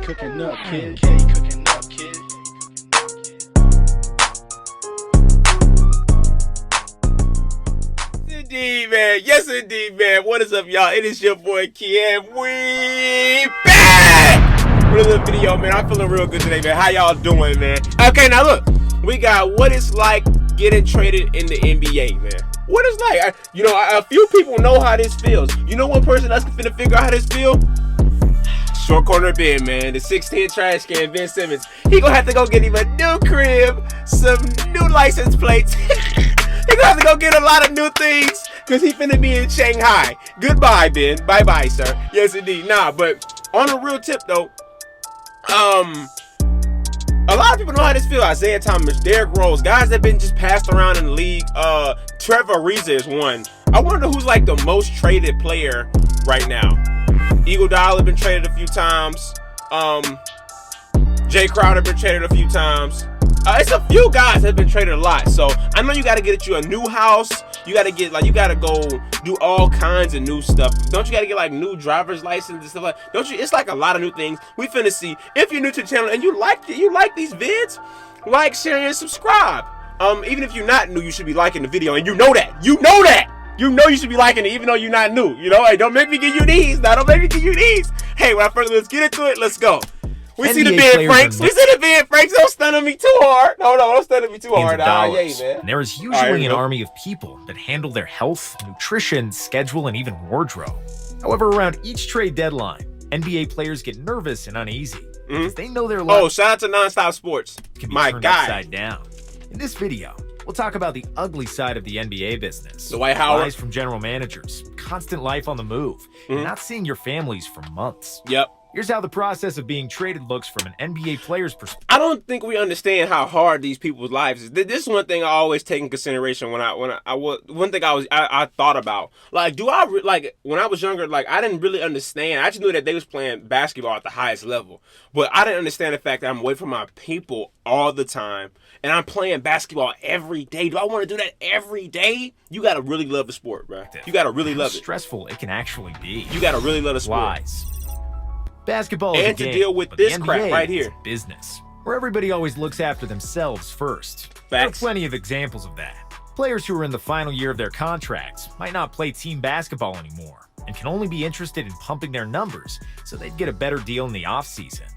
cooking up, kid. K cooking up, kid. Indeed, man. Yes, indeed, man. What is up, y'all? It is your boy, Ken. We back with another video, man. I'm feeling real good today, man. How y'all doing, man? Okay, now look. We got what it's like getting traded in the NBA, man. What it's like. A few people know how this feels. You know one person that's finna figure out how this feels? Short corner Ben, man. The 6'10" trash can, Ben Simmons. He gonna have to go get him a new crib, some new license plates. He gonna have to go get a lot of new things because he finna be in Shanghai. Goodbye, Ben. Bye-bye, sir. Yes, indeed. Nah, but on a real tip, though, a lot of people know how this feels. Isaiah Thomas, Derrick Rose, guys that have been just passed around in the league. Trevor Ariza is one. I wonder who's like the most traded player right now. Eagle Dollar been traded a few times. Jay Crowder been traded a few times. It's a few guys that have been traded a lot. So I know you got to get you a new house. You got to you got to go do all kinds of new stuff. Don't you got to get like new driver's license and stuff like? Don't you? It's like a lot of new things. We finna see. If you're new to the channel and you like these vids, like, share, and subscribe. Even if you're not new, you should be liking the video, and you know that. You know that. You know you should be liking it even though you're not new. You know, hey, don't make me give you these. Now, don't make me give you these. Hey, let's get into it. Let's go. We see the Ben Franks. We see the Ben Franks. Don't stun on me too hard. No, don't stun on me too hard. Man. And there is usually an army of people that handle their health, nutrition, schedule, and even wardrobe. However, around each trade deadline, NBA players get nervous and uneasy because they know their life. Oh, shout out to Nonstop Sports. Can be turned upside down. In this video, we'll talk about the ugly side of the NBA business. Dwight Howard. Lies from general managers, constant life on the move, and not seeing your families for months. Yep. Here's how the process of being traded looks from an NBA player's perspective. I don't think we understand how hard these people's lives is. This is one thing I always take in consideration one thing I thought about. Like, when I was younger, like, I didn't really understand. I just knew that they was playing basketball at the highest level, but I didn't understand the fact that I'm away from my people all the time and I'm playing basketball every day. Do I want to do that every day? You gotta really love the sport, bro. You gotta really love it. How stressful it can actually be. You gotta really love the sport. Lies. Basketball is and to deal with this crap right here. Business, where everybody always looks after themselves first. Facts. There are plenty of examples of that. Players who are in the final year of their contracts might not play team basketball anymore and can only be interested in pumping their numbers so they'd get a better deal in the offseason.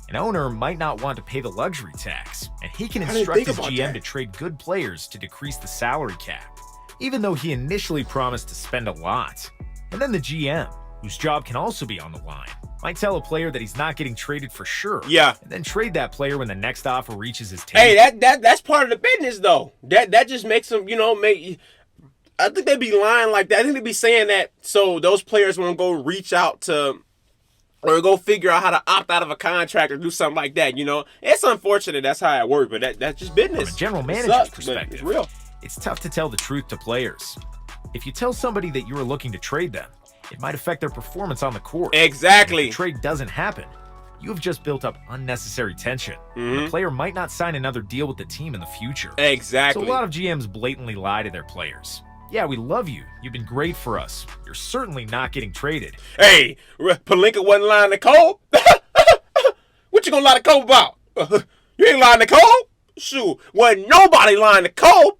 An owner might not want to pay the luxury tax, and he can instruct his GM to trade good players to decrease the salary cap, even though he initially promised to spend a lot. And then the GM, whose job can also be on the line, might tell a player that he's not getting traded for sure. Yeah. And then trade that player when the next offer reaches his table. Hey, that's part of the business, though. That just makes them, I think they'd be lying like that. I think they'd be saying that so those players won't go reach out to or go figure out how to opt out of a contract or do something like that, It's unfortunate that's how it works, but that's just business. From a general manager's perspective, it's real. It's tough to tell the truth to players. If you tell somebody that you are looking to trade them, it might affect their performance on the court. Exactly. If the trade doesn't happen, you have just built up unnecessary tension. The player might not sign another deal with the team in the future. Exactly. So a lot of GMs blatantly lie to their players. Yeah, we love you. You've been great for us. You're certainly not getting traded. Hey, Pelinka wasn't lying to Cole. What you gonna lie to Cole about? You ain't lying to Cole? Shoot, wasn't nobody lying to Cole.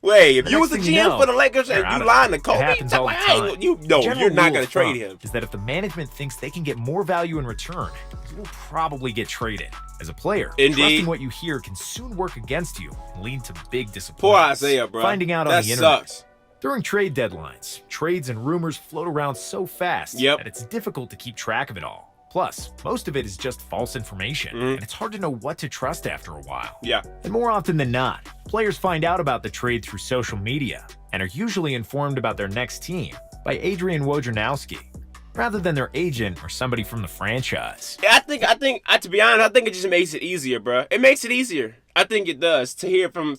Wait, if you was the GM for the Lakers and you lying to Cole, you're not going to trade him. Is that if the management thinks they can get more value in return, you will probably get traded. As a player, trusting what you hear can soon work against you and lead to big disappointments. Poor Isaiah, bro. Finding out on the internet. Sucks. During trade deadlines, trades and rumors float around so fast that it's difficult to keep track of it all. Plus, most of it is just false information, and it's hard to know what to trust after a while. Yeah. And more often than not, players find out about the trade through social media and are usually informed about their next team by Adrian Wojnarowski, rather than their agent or somebody from the franchise. Yeah, I think, to be honest, I think it just makes it easier, bro. It makes it easier. I think it does to hear from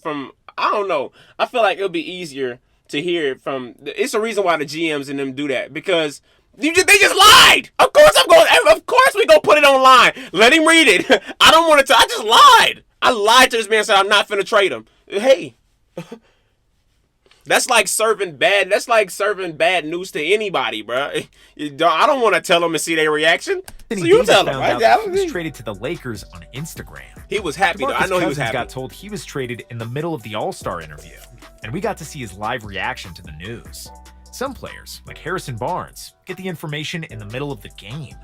I don't know. I feel like it'll be easier to hear it from. It's a reason why the GMs and them do that because. They just lied. Of course we gonna put it online. Let him read it. I don't want to. I just lied. I lied to this man. Said I'm not finna trade him. Hey, That's like serving bad. That's like serving bad news to anybody, bro. I don't want to tell them and see their reaction. So you tell them. He was traded to the Lakers on Instagram. He was happy though. I know he was happy. Got told he was traded in the middle of the All-Star interview, and we got to see his live reaction to the news. Some players, like Harrison Barnes, get the information in the middle of the game.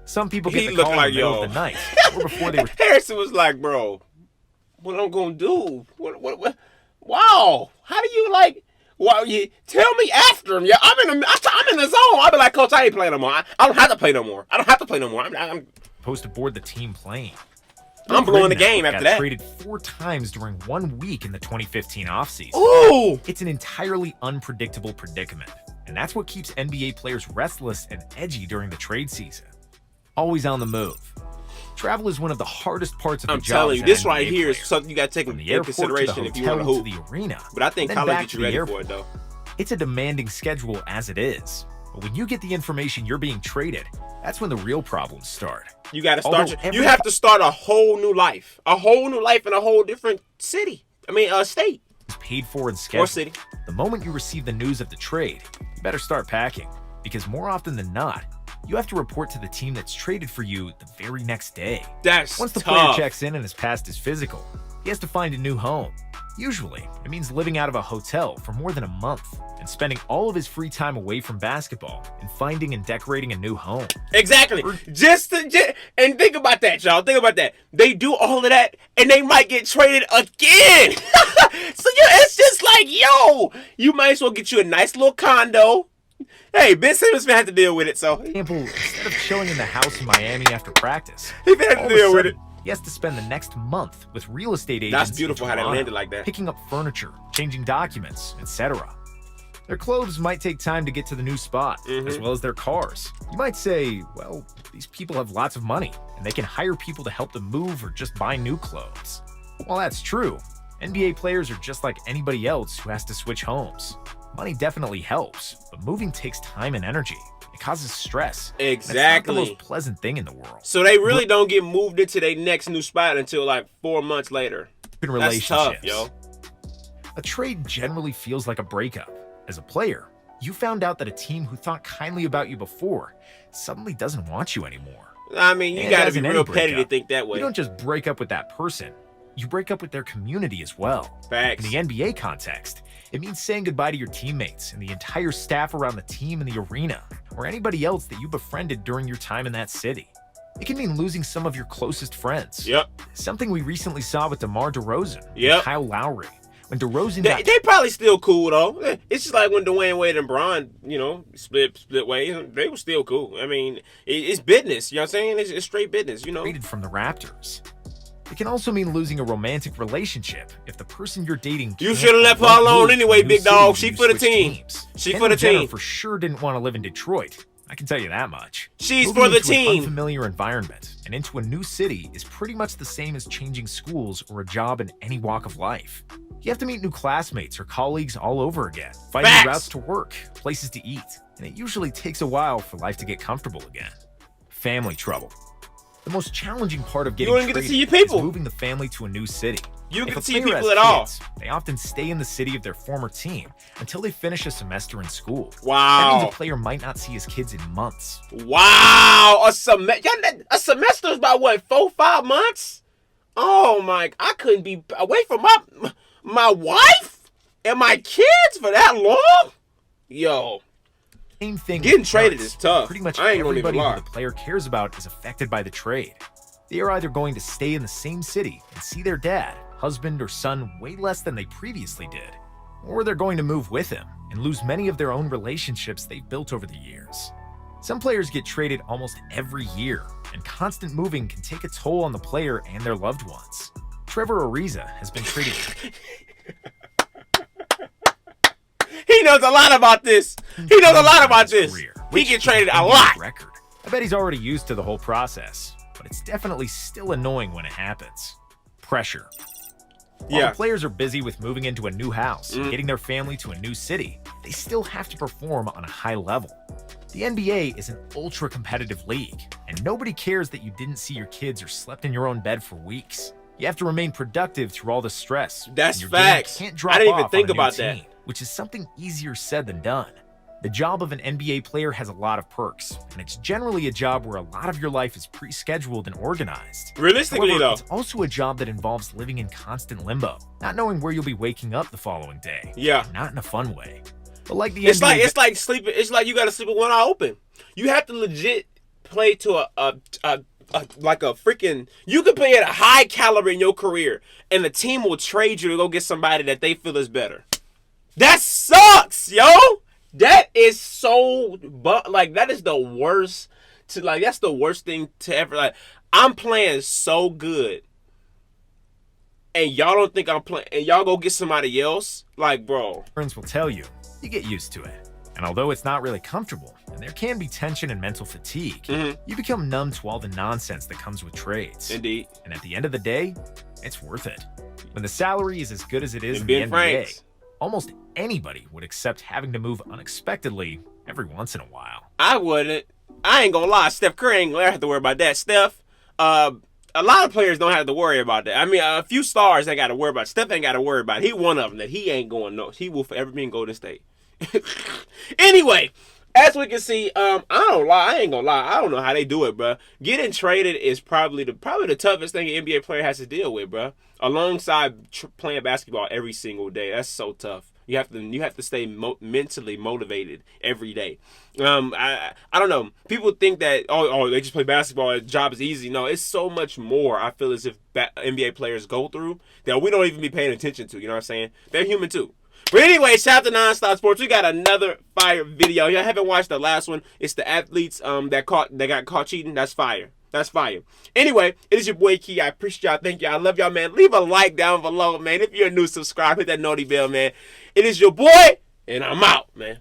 Some people get the call in the middle of the night or before they were. Harrison was like, "Bro, what I'm gonna do? What? Wow, how do you like?" Well, you tell me after him. Yeah, I'm in the zone. I'll be like, Coach, I ain't playing no more. I don't have to play no more. I'm supposed to board the team plane. I'm blowing the game after that. Traded 4 times during 1 week in the 2015 offseason. Ooh! It's an entirely unpredictable predicament, and that's what keeps NBA players restless and edgy during the trade season. Always on the move. Travel is one of the hardest parts of the job. I'm telling you, this right here is something you got to take into consideration if you want to hoop. The arena, but I think college gets you ready for it, though. It's a demanding schedule as it is. But when you get the information you're being traded, that's when the real problems start. You got to start. You have to start a whole new life. A whole new life in a whole different city. State. It's paid for and scheduled. Or city. The moment you receive the news of the trade, you better start packing. Because more often than not, you have to report to the team that's traded for you the very next day. Once the player checks in and has passed his physical, he has to find a new home. Usually, it means living out of a hotel for more than a month and spending all of his free time away from basketball and finding and decorating a new home. Exactly. And think about that, y'all. Think about that. They do all of that, and they might get traded again. So it's just like, yo, you might as well get you a nice little condo. Hey, Ben Simmons gonna have to deal with it, so. For example, instead of chilling in the house in Miami after practice, he gonna have to deal with it. He has to spend the next month with real estate agents. That's beautiful how they landed like that. Picking up furniture, changing documents, etc. Their clothes might take time to get to the new spot, as well as their cars. You might say, well, these people have lots of money, and they can hire people to help them move or just buy new clothes. While that's true, NBA players are just like anybody else who has to switch homes. Money definitely helps, but moving takes time and energy. It causes stress. Exactly. It's not the most pleasant thing in the world. So they really don't get moved into their next new spot until like 4 months later. In relationships, that's tough, yo. A trade generally feels like a breakup. As a player, you found out that a team who thought kindly about you before suddenly doesn't want you anymore. I mean, you got to be real petty to think that way. You don't just break up with that person. You break up with their community as well. Facts. In the NBA context, it means saying goodbye to your teammates and the entire staff around the team in the arena, or anybody else that you befriended during your time in that city. It can mean losing some of your closest friends. Yep. Something we recently saw with DeMar DeRozan and Kyle Lowry. When DeRozan they probably still cool, though. It's just like when Dwayne Wade and Bron, split ways. They were still cool. I mean, it's business. You know what I'm saying? It's straight business, Traded from the Raptors. It can also mean losing a romantic relationship if the person you're dating. You should have left her alone anyway, big dog. She for the team. She for the team. For sure didn't want to live in Detroit. I can tell you that much. She's for the team. An unfamiliar environment and into a new city is pretty much the same as changing schools or a job in any walk of life. You have to meet new classmates or colleagues all over again, find new routes to work, places to eat, and it usually takes a while for life to get comfortable again. Family trouble. The most challenging part of getting traded is moving the family to a new city. You can see people at all. They often stay in the city of their former team until they finish a semester in school. Wow. That means a player might not see his kids in months. Wow. A semester is about what, 4-5 months? Oh my! I couldn't be away from my wife and my kids for that long. Yo. Same thing. Getting traded is tough. Pretty much everybody who the player cares about is affected by the trade. They are either going to stay in the same city and see their dad, husband, or son way less than they previously did, or they're going to move with him and lose many of their own relationships they've built over the years. Some players get traded almost every year, and constant moving can take a toll on the player and their loved ones. Trevor Ariza has been traded. He knows a lot about this. He knows a lot about this. He gets traded a lot. I bet he's already used to the whole process, but it's definitely still annoying when it happens. Pressure. While the players are busy with moving into a new house and getting their family to a new city, they still have to perform on a high level. The NBA is an ultra-competitive league, and nobody cares that you didn't see your kids or slept in your own bed for weeks. You have to remain productive through all the stress. That's facts. Can't drop I didn't even off think on a about new that. team. which is something easier said than done. The job of an NBA player has a lot of perks, and it's generally a job where a lot of your life is pre-scheduled and organized. Realistically, However, though, it's also a job that involves living in constant limbo, not knowing where you'll be waking up the following day. yeah. Not in a fun way. But like the It's NBA, like sleeping. It's like you got to sleep with one eye open. You have to legit play to like a freaking. You can play at a high caliber in your career, and the team will trade you to go get somebody that they feel is better. That sucks, yo. That is so, like, that is the worst that's the worst thing to ever, like, I'm playing so good, and y'all don't think I'm playing, and y'all go get somebody else, like, bro. friends will tell you, you get used to it. And although it's not really comfortable, and there can be tension and mental fatigue, you become numb to all the nonsense that comes with trades. Indeed. And at the end of the day, it's worth it. When the salary is as good as it is And in the Ben NBA, Franks. almost anybody would accept having to move unexpectedly every once in a while. I wouldn't. I ain't gonna lie. Steph Curry ain't gonna have to worry about that. Steph, a lot of players don't have to worry about that. I mean, a few stars ain't got to worry about it. Steph ain't got to worry about it. He one of them that he ain't going no. He will forever be in Golden State. Anyway, as we can see, I don't lie. I ain't gonna lie. I don't know how they do it, bro. Getting traded is probably the toughest thing an NBA player has to deal with, bro. Alongside playing basketball every single day. That's so tough. You have to stay mentally motivated every day. I don't know. People think that they just play basketball. Their job is easy. No, it's so much more. I feel as if NBA players go through that we don't even be paying attention to. You know what I'm saying? They're human too. But anyway, shout out to Nonstop Sports. We got another fire video. Y'all haven't watched the last one. It's the athletes that got caught cheating. That's fire. That's fire. Anyway, it is your boy Key. I appreciate y'all. Thank y'all. I love y'all, man. Leave a like down below, man. If you're new, subscribe. Hit that noti bell, man. It is your boy, and I'm out, man.